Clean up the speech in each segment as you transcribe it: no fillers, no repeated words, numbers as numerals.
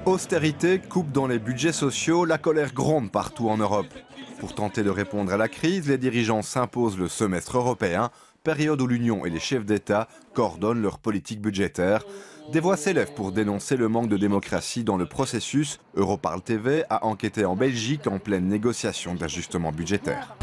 Austérité, coupe dans les budgets sociaux, la colère gronde partout en Europe. Pour tenter de répondre à la crise, les dirigeants s'imposent le semestre européen, période où l'Union et les chefs d'État coordonnent leur politique budgétaire. Des voix s'élèvent pour dénoncer le manque de démocratie dans le processus. Europarl TV a enquêté en Belgique en pleine négociation d'ajustement budgétaire.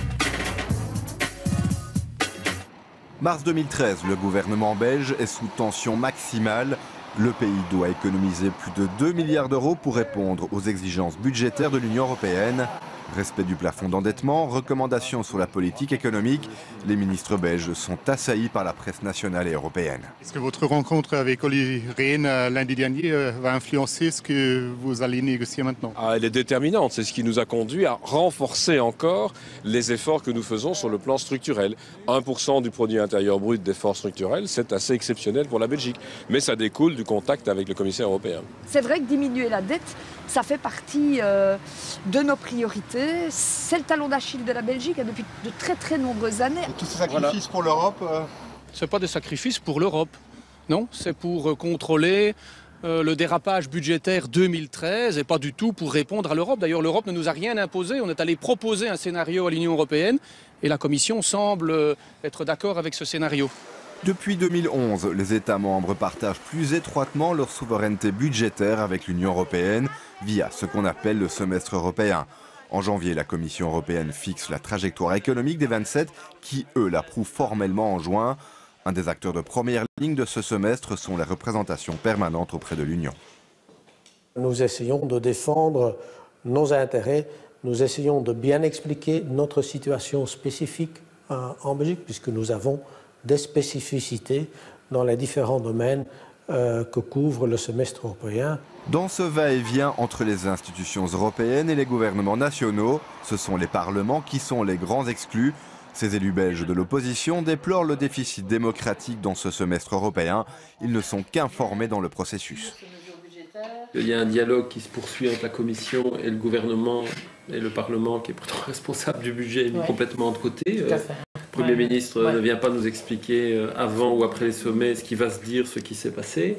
Mars 2013, le gouvernement belge est sous tension maximale. Le pays doit économiser plus de 2 milliards d'euros pour répondre aux exigences budgétaires de l'Union européenne. Respect du plafond d'endettement, recommandations sur la politique économique, les ministres belges sont assaillis par la presse nationale et européenne. Est-ce que votre rencontre avec Olli Rehn lundi dernier va influencer ce que vous allez négocier maintenant? Elle est déterminante, c'est ce qui nous a conduit à renforcer encore les efforts que nous faisons sur le plan structurel. 1% du produit intérieur brut d'efforts structurels, c'est assez exceptionnel pour la Belgique, mais ça découle du contact avec le commissaire européen. C'est vrai que diminuer la dette, ça fait partie de nos priorités. C'est le talon d'Achille de la Belgique depuis de très nombreuses années. Et tous ces sacrifices pour l'Europe Ce n'est pas des sacrifices pour l'Europe, non, c'est pour contrôler le dérapage budgétaire 2013 et pas du tout pour répondre à l'Europe. D'ailleurs, l'Europe ne nous a rien imposé, on est allé proposer un scénario à l'Union européenne et la Commission semble être d'accord avec ce scénario. Depuis 2011, les États membres partagent plus étroitement leur souveraineté budgétaire avec l'Union européenne via ce qu'on appelle le semestre européen. En janvier, la Commission européenne fixe la trajectoire économique des 27 qui, eux, l'approuvent formellement en juin. Un des acteurs de première ligne de ce semestre sont les représentations permanentes auprès de l'Union. Nous essayons de défendre nos intérêts, nous essayons de bien expliquer notre situation spécifique en Belgique, puisque nous avons des spécificités dans les différents domaines que couvre le semestre européen. Dans ce va-et-vient entre les institutions européennes et les gouvernements nationaux, ce sont les parlements qui sont les grands exclus. Ces élus belges de l'opposition déplorent le déficit démocratique dans ce semestre européen. Ils ne sont qu'informés dans le processus. Il y a un dialogue qui se poursuit entre la Commission et le gouvernement et le Parlement, qui est pourtant responsable du budget, mis complètement de côté. Le Premier ministre ne vient pas nous expliquer avant ou après les sommets ce qui va se dire, ce qui s'est passé.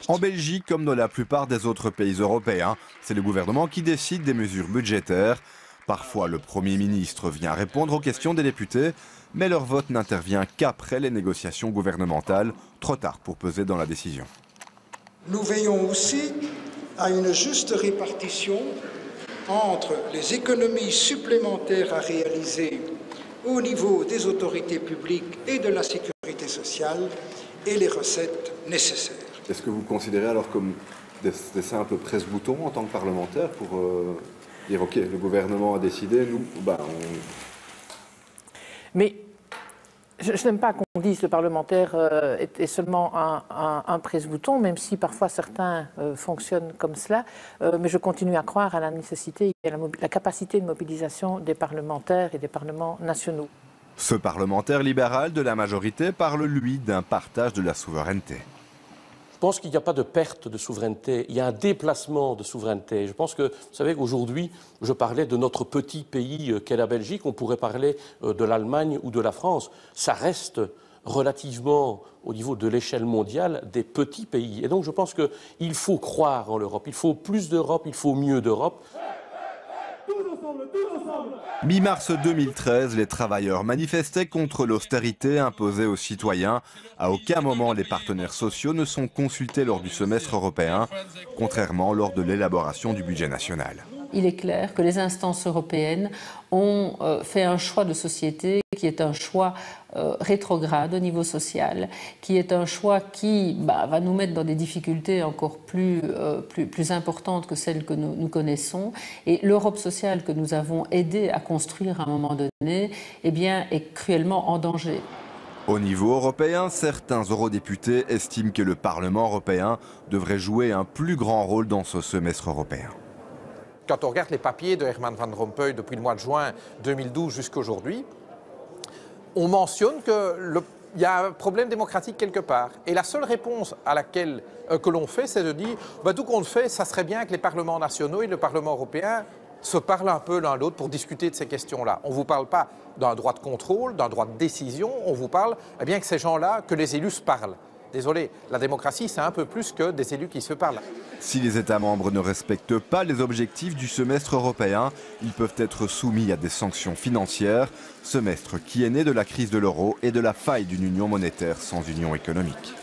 En Belgique, comme dans la plupart des autres pays européens, c'est le gouvernement qui décide des mesures budgétaires. Parfois, le Premier ministre vient répondre aux questions des députés, mais leur vote n'intervient qu'après les négociations gouvernementales, trop tard pour peser dans la décision. Nous veillons aussi à une juste répartition entre les économies supplémentaires à réaliser au niveau des autorités publiques et de la sécurité sociale et les recettes nécessaires. Est-ce que vous considérez alors comme des simples presse-boutons en tant que parlementaire pour dire ok, le gouvernement a décidé, nous, Mais je n'aime pas qu'on dise que le parlementaire est seulement un presse-bouton, même si parfois certains fonctionnent comme cela. Mais je continue à croire à la nécessité et à la capacité de mobilisation des parlementaires et des parlements nationaux. Ce parlementaire libéral de la majorité parle, lui, d'un partage de la souveraineté. Je pense qu'il n'y a pas de perte de souveraineté, il y a un déplacement de souveraineté. Je pense que, vous savez qu'aujourd'hui, je parlais de notre petit pays qu'est la Belgique, on pourrait parler de l'Allemagne ou de la France. Ça reste relativement, au niveau de l'échelle mondiale, des petits pays. Et donc je pense qu'il faut croire en l'Europe, il faut plus d'Europe, il faut mieux d'Europe. Mi-mars 2013, les travailleurs manifestaient contre l'austérité imposée aux citoyens. À aucun moment, les partenaires sociaux ne sont consultés lors du semestre européen, contrairement lors de l'élaboration du budget national. Il est clair que les instances européennes ont fait un choix de société qui est un choix rétrograde au niveau social, qui est un choix qui va nous mettre dans des difficultés encore plus importantes que celles que nous connaissons. Et l'Europe sociale que nous avons aidé à construire à un moment donné, est cruellement en danger. Au niveau européen, certains eurodéputés estiment que le Parlement européen devrait jouer un plus grand rôle dans ce semestre européen. Quand on regarde les papiers de Herman Van Rompuy depuis le mois de juin 2012 jusqu'à aujourd'hui, on mentionne qu'il y a un problème démocratique quelque part. Et la seule réponse à laquelle que l'on fait, c'est de dire tout compte fait, ça serait bien que les parlements nationaux et le Parlement européen se parlent un peu l'un l'autre pour discuter de ces questions-là. On ne vous parle pas d'un droit de contrôle, d'un droit de décision, on vous parle que ces gens-là, que les élus se parlent. Désolé, la démocratie, c'est un peu plus que des élus qui se parlent. Si les États membres ne respectent pas les objectifs du semestre européen, ils peuvent être soumis à des sanctions financières, semestre qui est né de la crise de l'euro et de la faille d'une union monétaire sans union économique.